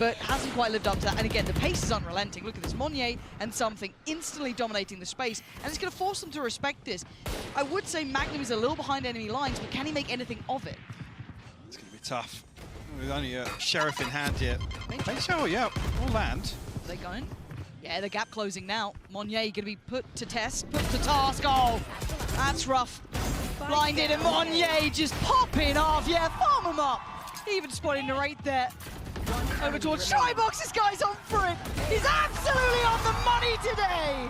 but hasn't quite lived up to that. And again, the pace is unrelenting. Look at this, Monet and Something instantly dominating the space, and it's going to force them to respect this. I would say Magnum is a little behind enemy lines, but can he make anything of it? It's going to be tough. With only a Sheriff in hand here. Oh, yeah, all land. Are they going? Yeah, the gap closing now. Monet going to be put to test, put to task. Oh, that's rough. Blinded, and Monet just popping off. Yeah, farm him up. Even spotting the right there. Over towards Shybox. This guy's on for it. He's absolutely on the money today.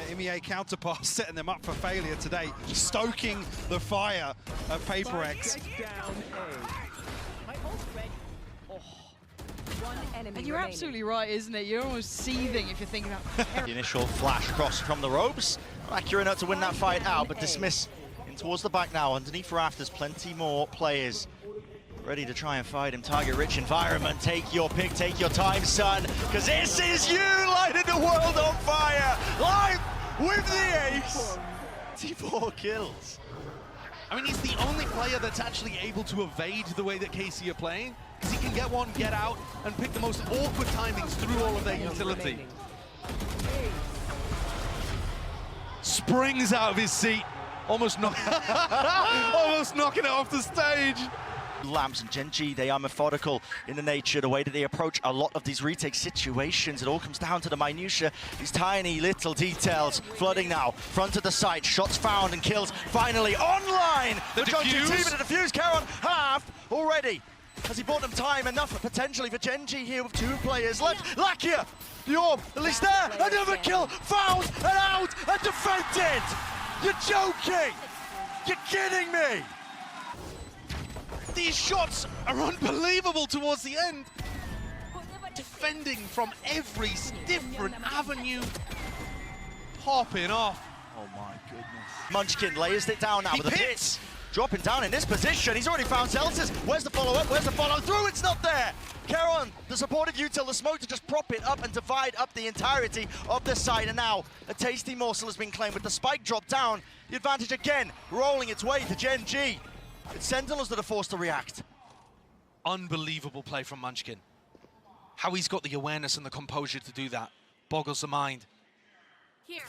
Yeah, MEA counterpass setting them up for failure today, stoking the fire of PaperX. And you're absolutely right, isn't it? You're almost seething if you're thinking about the initial flash across from the ropes. Accurate enough to win that fight out, but Dismiss in towards the back now. Underneath rafters, plenty more players ready to try and fight him. Target-rich environment. Take your pick, take your time, son, because this is you lighting the world on fire. Live with the ace. 24 kills. I mean, he's the only player that's actually able to evade the way that KC are playing, because he can get one, get out, and pick the most awkward timings through all of their utility. Springs out of his seat, almost knocking it off the stage. Lamps and Gen.G, they are methodical in the nature, the way that they approach a lot of these retake situations. It all comes down to the minutiae, these tiny little details. Flooding now, front of the site, shots found and kills finally online. The defuse. Team to defuse, Charon half already. Has he bought them time enough potentially for Gen.G here with 2 players left? Lakia, the orb, at least there, another kill, found and out and defended. You're joking, you're kidding me. These shots are unbelievable towards the end. Defending from every different avenue. Popping off. Oh my goodness. Munchkin layers it down now with the pits. Dropping down in this position. He's already found Celsius. Where's the follow-up? Where's the follow-through? It's not there. Charon, the supportive util, the smoke to just prop it up and divide up the entirety of the site. And now a tasty morsel has been claimed with the spike drop down. The advantage again, rolling its way to Gen.G. It's Sentinels that are forced to react. Unbelievable play from Munchkin. How he's got the awareness and the composure to do that boggles the mind. Here.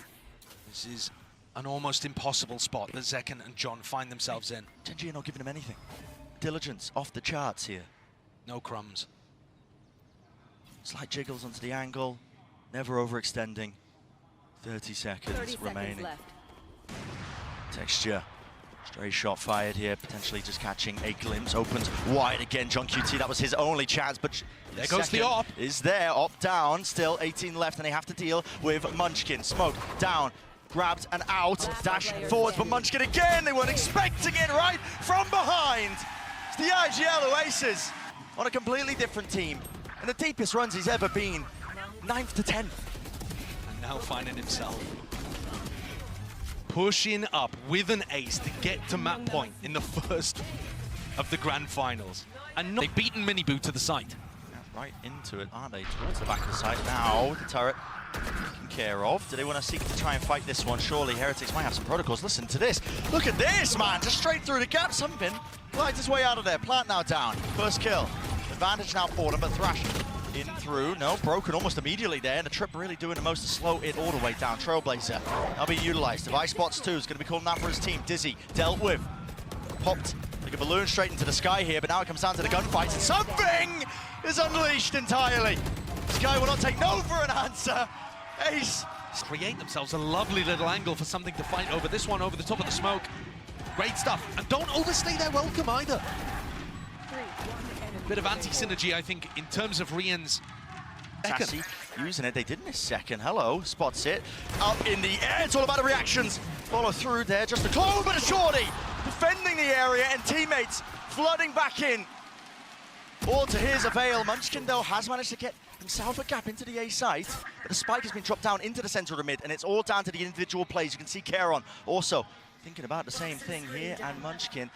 This is an almost impossible spot that Zekken and John find themselves in. Gen.G are not giving him anything. Diligence off the charts here. No crumbs. Slight jiggles onto the angle, never overextending. 30 seconds remaining. Left. Texture. Stray shot fired here, potentially just catching a glimpse. Opens wide again, John QT, that was his only chance, but there goes the op. Is there, op down, still 18 left, and they have to deal with Munchkin. Smoke down, grabbed and out, dash forwards, but Munchkin again, they weren't expecting it right from behind. It's the IGL Oasis on a completely different team, and the deepest runs he's ever been, 9th to 10th. And now finding himself pushing up with an ace to get to map point in the first of the grand finals. And they've beaten Miniboo to the site. Yeah, right into it, aren't they? Towards the back of the site now. The turret taken care of. Do they want to seek to try and fight this one? Surely Heretics might have some protocols. Listen to this. Look at this, man. Just straight through the gap. Something glides his way out of there. Plant now down. First kill. Advantage now for them, but Thrash in through. No, broken almost immediately there. And the trip really doing the most to slow it all the way down. Trailblazer, that'll be utilized. Device Spots 2 is going to be calling out for his team. Dizzy, dealt with. Popped like a balloon straight into the sky here, but now it comes down to the gunfights. And something is unleashed entirely. Sky will not take no for an answer. Ace. Create themselves a lovely little angle for something to fight over. This one over the top of the smoke. Great stuff. And don't overstay their welcome either. Bit of anti-synergy, I think, in terms of Rian's Sassy using it. They did miss second. Hello, spots it. Up in the air. It's all about the reactions. Follow through there. Just a clone, but a shorty. Defending the area and teammates flooding back in. All to his avail. Munchkin, though, has managed to get himself a gap into the A site. But the spike has been dropped down into the center of the mid, and it's all down to the individual plays. You can see Charon also thinking about the same thing here, and Munchkin.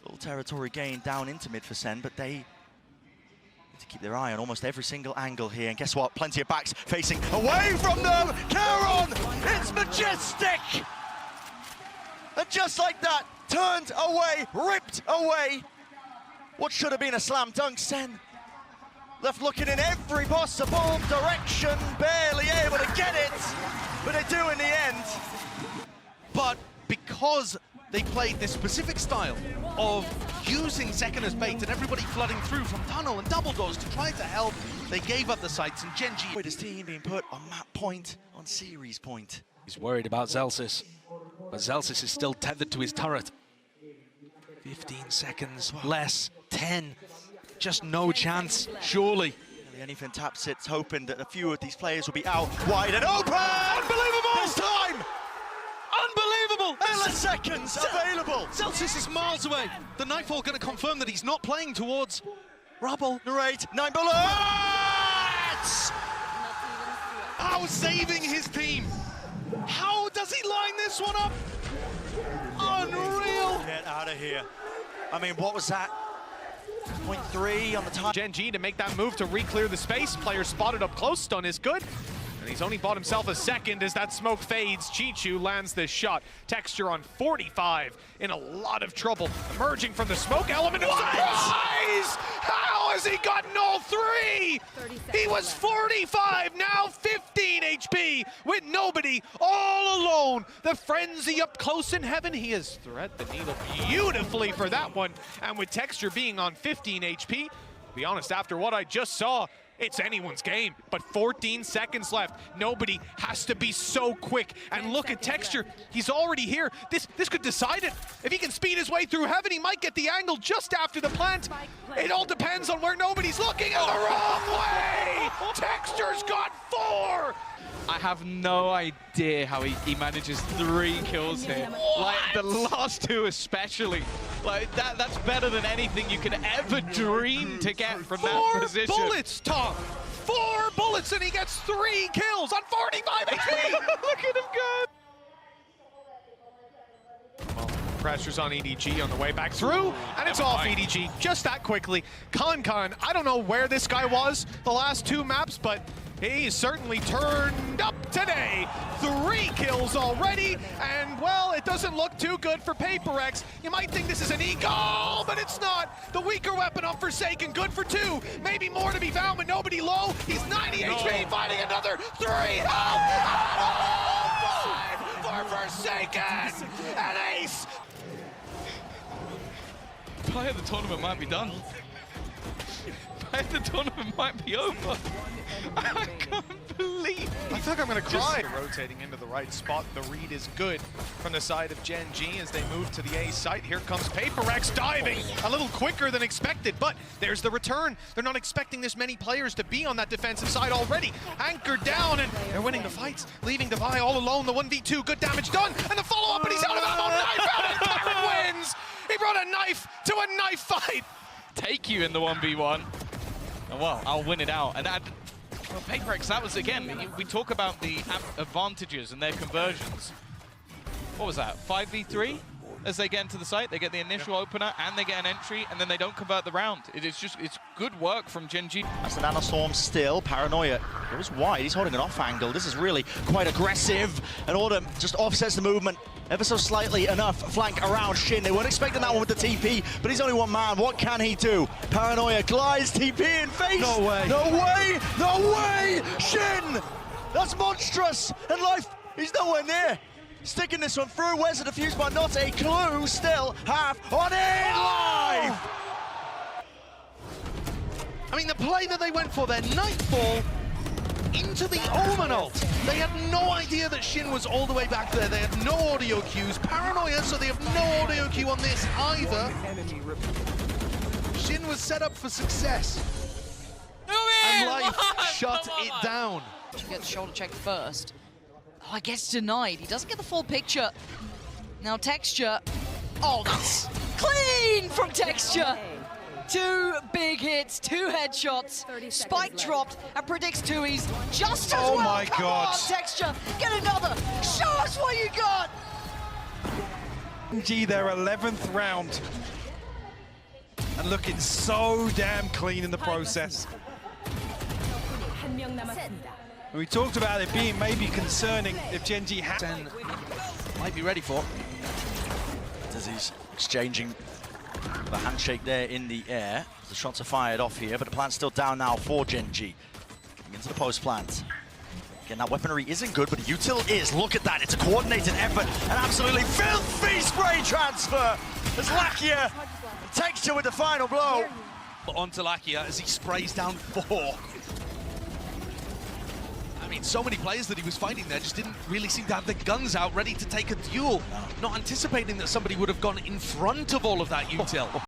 Full territory gain down into mid for Sen, but they need to keep their eye on almost every single angle here. And guess what? Plenty of backs facing away from them. Charon, it's majestic. And just like that, turned away, ripped away. What should have been a slam dunk. Sen Left looking in every possible direction, barely able to get it, but they do in the end. But because they played this specific style of using second as bait and everybody flooding through from tunnel and double doors to try to help, they gave up the sights, and Gen.G... With his team being put on map point, on series point. He's worried about Zelsis, but Zelsis is still tethered to his turret. 15 seconds less, 10. Just no chance, surely. Anything tap sits, hoping that a few of these players will be out wide and open! Unbelievable! This time! Unbelievable! Milliseconds available! Celsius is miles away. The Nightfall going to confirm that he's not playing towards rubble. Narrate, 9 bullets! How saving his team? How does he line this one up? Unreal! Get out of here. I mean, what was that? 0.3 on the time. Gen.G to make that move to re-clear the space. Player spotted up close, stun is good. And he's only bought himself a second as that smoke fades. Chichu lands this shot. Texture on 45, in a lot of trouble. Emerging from the smoke element of surprise! How has he gotten all three? He was 45, now 15 HP, with nobody, all alone. The frenzy up close in heaven. He has thread the needle beautifully for that one. And with Texture being on 15 HP, to be honest, after what I just saw, it's anyone's game, but 14 seconds left. Nobody has to be so quick. And look at Texture, he's already here. This could decide it. If he can speed his way through heaven, he might get the angle just after the plant. It all depends on where nobody's looking, and the wrong way! Texture's got 4! I have no idea how he manages 3 kills here. What? Like, the last 2 especially. Like, that's better than anything you could ever dream to get from that position. 4 bullets, Tom! 4 bullets, and he gets 3 kills on 45 HP! Look at him go! Pressure's on EDG on the way back through, and it's off EDG just that quickly. Kankan, I don't know where this guy was the last 2 maps, but he's certainly turned up today. 3 kills already, and well, it doesn't look too good for PaperX. You might think this is an eagle, but it's not. The weaker weapon of Forsaken, good for 2. Maybe more to be found, but nobody low. He's 90 HP, finding another 3. Help! For Forsaken! An ace! Play of the tournament might be done. Play of the tournament might be over. I can't believe I think I'm gonna cry. Rotating into the right spot. The read is good from the side of Gen.G as they move to the A site. Here comes PaperX diving a little quicker than expected, but there's the return. They're not expecting this many players to be on that defensive side already. Anchored down, and they're winning the fights, leaving Devi all alone. The 1v2, good damage done, and the follow-up, and he's out of ammo. Knife out, and Pirate wins! He brought a knife to a knife fight! take you in the 1v1. And well, I'll win it out. And that, well, PaperX, that was, again, we talk about the advantages and their conversions. What was that, 5v3? As they get into the site, they get the initial opener and they get an entry, and then they don't convert the round. It's good work from Gen.G. That's an Nanostorm still. Paranoia goes wide. He's holding an off angle. This is really quite aggressive. And Autumn just offsets the movement ever so slightly enough. Flank around Shin. They weren't expecting that one with the TP, but he's only one man. What can he do? Paranoia glides TP in face. No way. No way. No way. Shin. That's monstrous. And life, he's nowhere near. Sticking this one through. Where's the defuse, but not a clue. Still half on it. Live. I mean, the play that they went for there, Nightfall into the Omen ult. They had no idea that Shin was all the way back there. They had no audio cues. Paranoia, so they have no audio cue on this either. Shin was set up for success. And Life shut it down. He gets shoulder checked first. Oh, I guess denied. He doesn't get the full picture. Now Texture. Oh, that's clean from Texture. 2 big hits, 2 headshots. Spike dropped and predicts 2Es just as well. My Come God. on, Texture, get another. Show us what you got. Gen.G, their 11th round. And looking so damn clean in the process. We talked about it being maybe concerning if Gen.G had... Might be ready for. As he's exchanging The handshake there in the air. The shots are fired off here, but the plant's still down now for Gen.G. Coming into the post plant. Again, that weaponry isn't good, but the util is. Look at that. It's a coordinated effort. An absolutely filthy spray transfer. As Lakia texture with the final blow. Onto Lakia as he sprays down 4. I mean, so many players that he was fighting there just didn't really seem to have their guns out ready to take a duel. Not anticipating that somebody would have gone in front of all of that util.